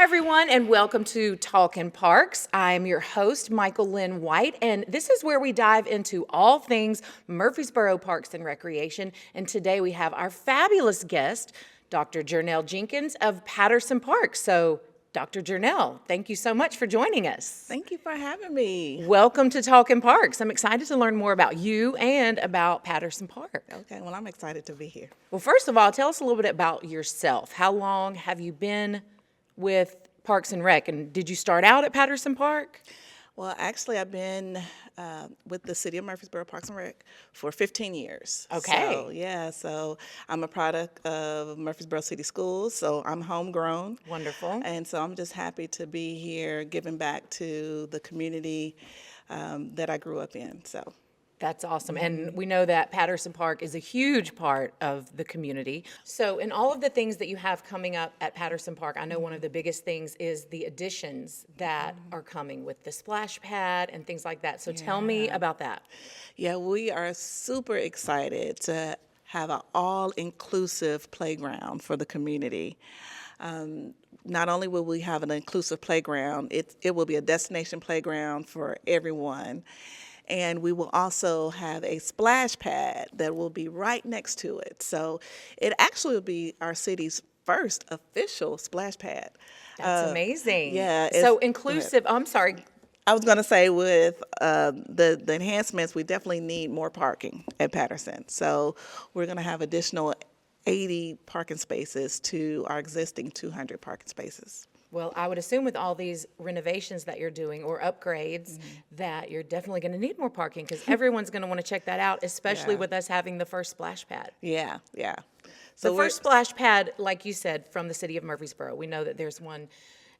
everyone, and welcome to Talkin Parks. I'm your host, Michael Lynn White, and this is where we dive into all things Murfreesboro Parks and Recreation. And today we have our fabulous guest, Dr. Gernell Jenkins of Patterson Park. So, Dr. Gernell, thank you so much for joining us. Thank you for having me. Welcome to Talkin Parks. I'm excited to learn more about you and about Patterson Park. Okay, well, I'm excited to be here. Well, first of all, tell us a little bit about yourself. How long have you been with Parks and Rec, and did you start out at Patterson Park? Well, actually, I've been with the City of Murfreesboro Parks and Rec for 15 years. Okay. So I'm a product of Murfreesboro City Schools, so I'm homegrown. Wonderful. And so I'm just happy to be here giving back to the community that I grew up in. So. That's awesome. And we know that Patterson Park is a huge part of the community. So in all of the things that you have coming up at Patterson Park, I know one of the biggest things is the additions that are coming with the splash pad and things like that. So tell me about that. Yeah, we are super excited to have an all-inclusive playground for the community. Not only will we have an inclusive playground, it will be a destination playground for everyone. And we will also have a splash pad that will be right next to it. So it actually will be our city's first official splash pad. That's amazing. Yeah. So inclusive, I'm sorry. I was going to say with the enhancements, we definitely need more parking at Patterson. So we're going to have additional 80 parking spaces to our existing 200 parking spaces. Well, I would assume with all these renovations that you're doing or upgrades that you're definitely going to need more parking because everyone's going to want to check that out, especially with us having the first splash pad. Yeah. So the first splash pad, like you said, from the city of Murfreesboro. We know that there's one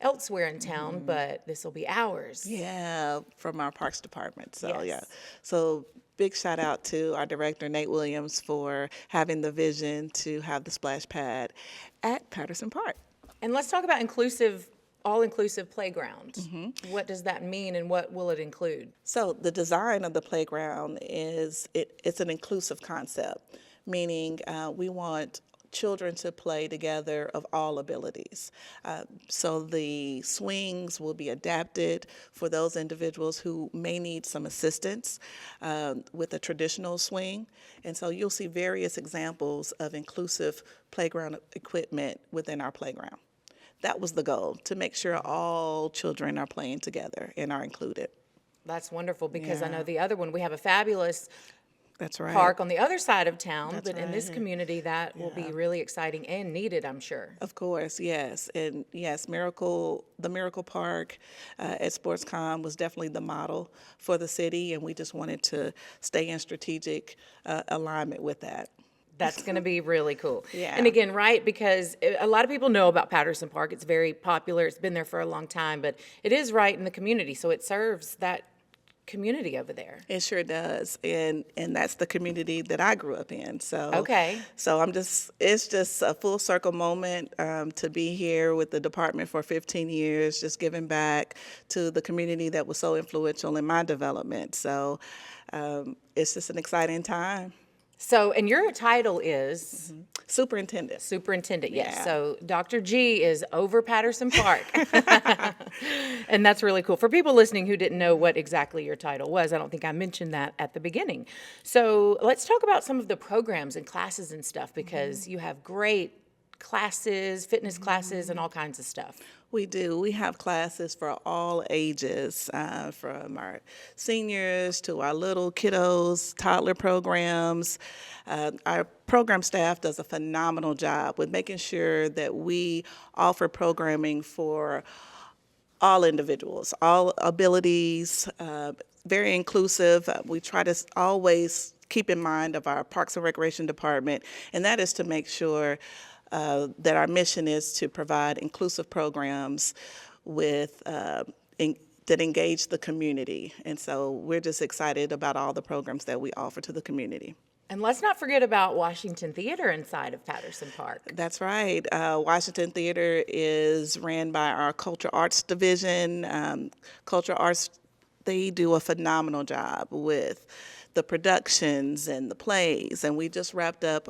elsewhere in town, but this will be ours. Yeah, from our Parks Department. So, Yes. So big shout out to our director, Nate Williams, for having the vision to have the splash pad at Patterson Park. And let's talk about all-inclusive playground. What does that mean and what will it include? So the design of the playground it's an inclusive concept, meaning we want children to play together of all abilities. So the swings will be adapted for those individuals who may need some assistance with a traditional swing. And so you'll see various examples of inclusive playground equipment within our playground. That was the goal, to make sure all children are playing together and are included. That's wonderful because I know the other one, we have a fabulous That's right. park on the other side of town, That's but in this right. community that will be really exciting and needed, I'm sure. Of course, yes. And yes, the Miracle Park at SportsCom was definitely the model for the city, and we just wanted to stay in strategic alignment with that. That's going to be really cool. Yeah. And again, right, because a lot of people know about Patterson Park. It's very popular. It's been there for a long time, but it is right in the community, so it serves that community over there. It sure does, and that's the community that I grew up in. So Okay. So it's just a full circle moment to be here with the department for 15 years, just giving back to the community that was so influential in my development. So it's just an exciting time. So, and your title is? Superintendent. Superintendent, yes. Yeah. So Dr. G is over Patterson Park. And that's really cool. For people listening who didn't know what exactly your title was, I don't think I mentioned that at the beginning. So let's talk about some of the programs and classes and stuff because you have great classes, fitness classes, and all kinds of stuff. We do. We have classes for all ages, from our seniors to our little kiddos, toddler programs. Our program staff does a phenomenal job with making sure that we offer programming for all individuals, all abilities, very inclusive. We try to always keep in mind of our Parks and Recreation Department, and that is to make sure that our mission is to provide inclusive programs with that engage the community. And so we're just excited about all the programs that we offer to the community. And let's not forget about Washington Theater inside of Patterson Park. That's right. Washington Theater is ran by our Culture Arts Division. Culture Arts, they do a phenomenal job with the productions and the plays. And we just wrapped up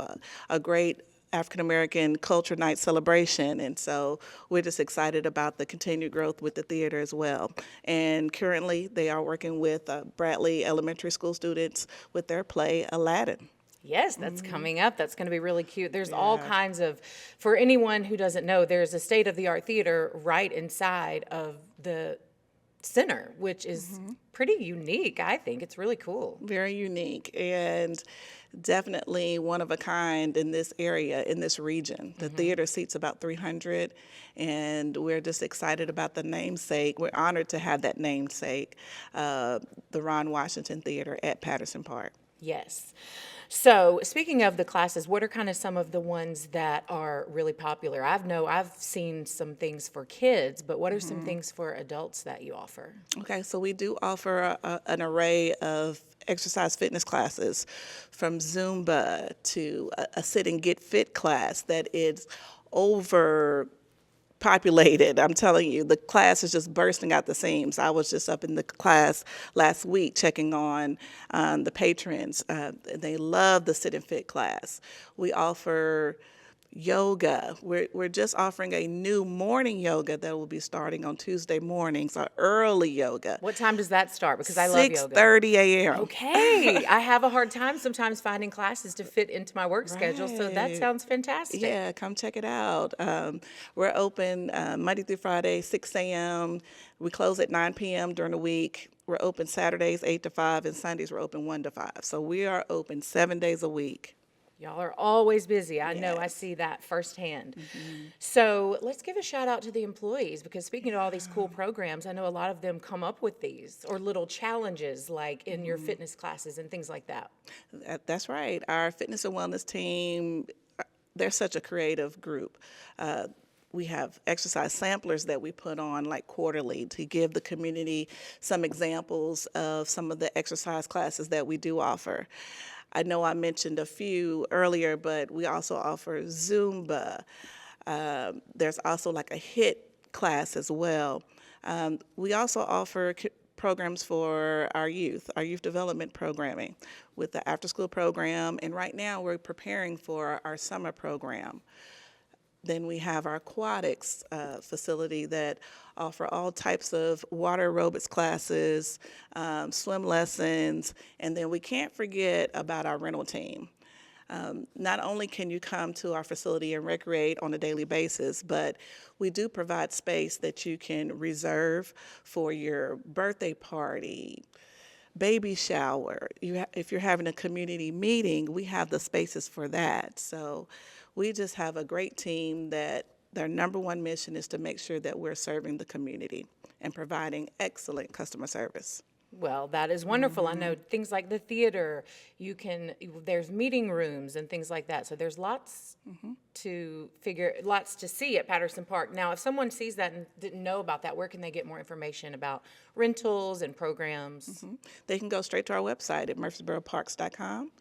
a great African American Culture Night celebration, and so we're just excited about the continued growth with the theater as well. And currently, they are working with Bradley Elementary School students with their play Aladdin. Yes, that's coming up. That's going to be really cute. There's all Yeah. kinds of, for anyone who doesn't know, there's a state-of-the-art theater right inside of the center, which is pretty unique, I think. It's really cool. Very unique and definitely one of a kind in this area, in this region. The theater seats about 300, and we're just excited about the namesake. We're honored to have that namesake, the Ron Washington Theater at Patterson Park. Yes. So, speaking of the classes, what are kind of some of the ones that are really popular? I've seen some things for kids, but what are some things for adults that you offer? Okay, so we do offer an array of exercise fitness classes, from Zumba to a sit and get fit class that is overpopulated. I'm telling you, the class is just bursting out the seams. I was just up in the class last week checking on the patrons. They love the sit and fit class. We offer yoga. We're just offering a new morning yoga that will be starting on Tuesday mornings, our early yoga. What time does that start? Because I love yoga. 6:30 a.m. Okay. I have a hard time sometimes finding classes to fit into my work schedule, so that Right. sounds fantastic. Yeah, come check it out. We're open Monday through Friday, 6 a.m. We close at 9 p.m. during the week. We're open Saturdays, 8 to 5, and Sundays we're open 1 to 5. So we are open 7 days a week. Y'all are always busy. I know, I Yes. see that firsthand. So let's give a shout out to the employees, because speaking of all these cool programs, I know a lot of them come up with these or little challenges like in your fitness classes and things like that. That's right. Our fitness and wellness team, they're such a creative group. We have exercise samplers that we put on like quarterly to give the community some examples of some of the exercise classes that we do offer. I know I mentioned a few earlier, but we also offer Zumba. There's also like a HIIT class as well. We also offer programs for our youth development programming with the after-school program, and right now we're preparing for our summer program. Then we have our aquatics facility that offer all types of water aerobics classes, swim lessons, and then we can't forget about our rental team. Not only can you come to our facility and recreate on a daily basis, but we do provide space that you can reserve for your birthday party, baby shower. If you're having a community meeting, we have the spaces for that. So we just have a great team that their number one mission is to make sure that we're serving the community and providing excellent customer service. Well, that is wonderful. I know things like the theater, there's meeting rooms and things like that. So there's lots lots to see at Patterson Park. Now, if someone sees that and didn't know about that, where can they get more information about rentals and programs? They can go straight to our website at murfreesboroparks.com.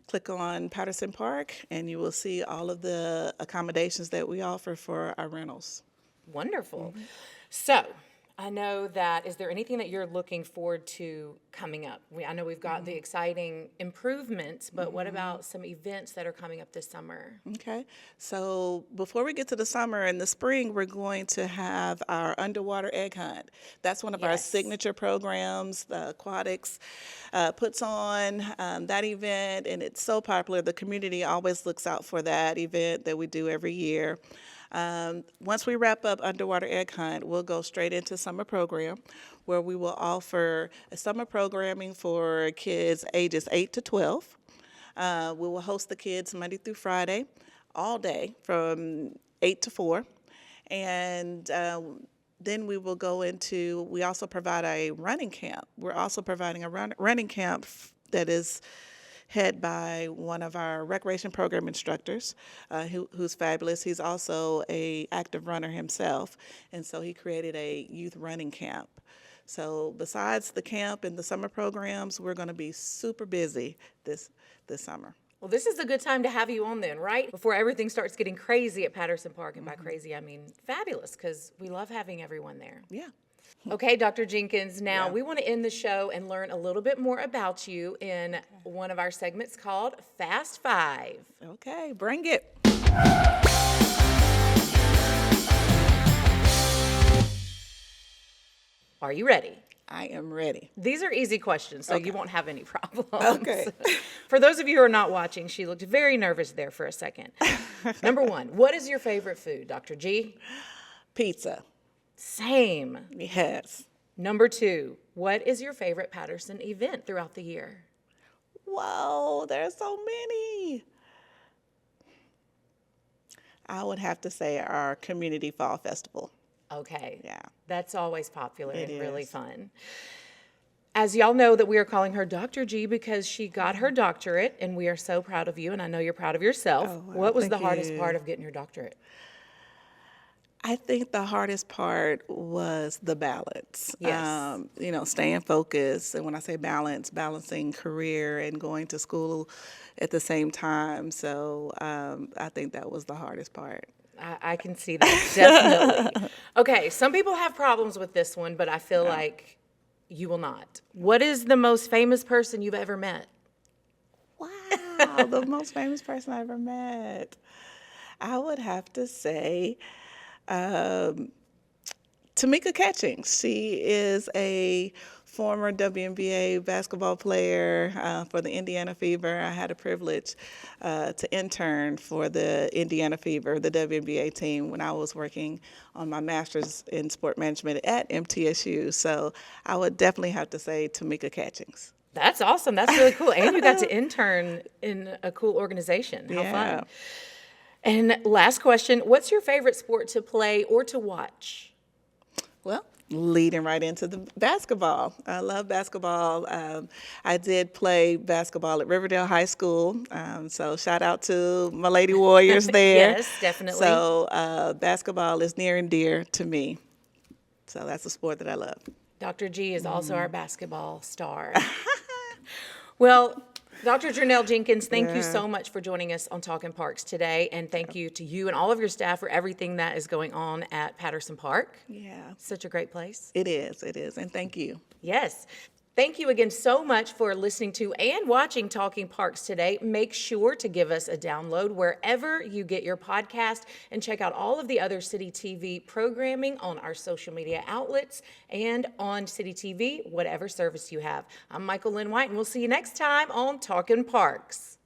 Click on Patterson Park, and you will see all of the accommodations that we offer for our rentals. Wonderful. So, I know that, is there anything that you're looking forward to coming up? I know we've got the exciting improvements, but what about some events that are coming up this summer? Okay, so before we get to the summer, in the spring, we're going to have our underwater egg hunt. That's one of our Yes. signature programs. The Aquatics puts on that event, and it's so popular. The community always looks out for that event that we do every year. Once we wrap up Underwater Egg Hunt, we'll go straight into summer program, where we will offer a summer programming for kids ages 8 to 12. We will host the kids Monday through Friday, all day from 8 to 4. And then we will go into, we also provide a running camp. We're also providing a running camp that is head by one of our recreation program instructors, who's fabulous. He's also an active runner himself, and so he created a youth running camp. So besides the camp and the summer programs, we're going to be super busy this summer. Well, this is a good time to have you on then, right? Before everything starts getting crazy at Patterson Park, and by crazy I mean fabulous, because we love having everyone there. Yeah. Okay, Dr. Jenkins, now Yeah. we want to end the show and learn a little bit more about you in one of our segments called Fast Five. Okay, bring it. Are you ready? I am ready. These are easy questions, so you won't have any problems. Okay. For those of you who are not watching, she looked very nervous there for a second. Number one, what is your favorite food, Dr. G? Pizza. Same. Yes. Number two, what is your favorite Patterson event throughout the year? Whoa, there's so many. I would have to say our community fall festival. Okay. Yeah. That's always popular It and really is. fun. As y'all know that we are calling her Dr. G because she got her doctorate, and we are so proud of you, and I know you're proud of yourself. Oh, wow. What was the Thank hardest you. part of getting your doctorate? I think the hardest part was the balance. Yes. Staying focused. And when I say balance, balancing career and going to school at the same time. So I think that was the hardest part. I can see that, definitely. Okay, some people have problems with this one, but I feel like you will not. What is the most famous person you've ever met? Wow, the most famous person I ever met. I would have to say Tamika Catchings. She is a former WNBA basketball player for the Indiana Fever. I had a privilege to intern for the Indiana Fever, the WNBA team, when I was working on my master's in sport management at MTSU. So I would definitely have to say Tamika Catchings. That's awesome. That's really cool. And you got to intern in a cool organization. How Yeah. fun. And last question, what's your favorite sport to play or to watch? Well, leading right into the basketball. I love basketball. I did play basketball at Riverdale High School. So shout out to my Lady Warriors there. Yes, definitely. So basketball is near and dear to me. So that's a sport that I love. Dr. G is also our basketball star. Well, Dr. Gernell Jenkins, thank you so much for joining us on Talkin' Parks today, and thank you to you and all of your staff for everything that is going on at Patterson Park. Yeah, Such a great place. it is, and thank you. Yes. Thank you again so much for listening to and watching Talking Parks today. Make sure to give us a download wherever you get your podcast and check out all of the other City TV programming on our social media outlets and on City TV, whatever service you have. I'm Michael Lynn White, and we'll see you next time on Talking Parks.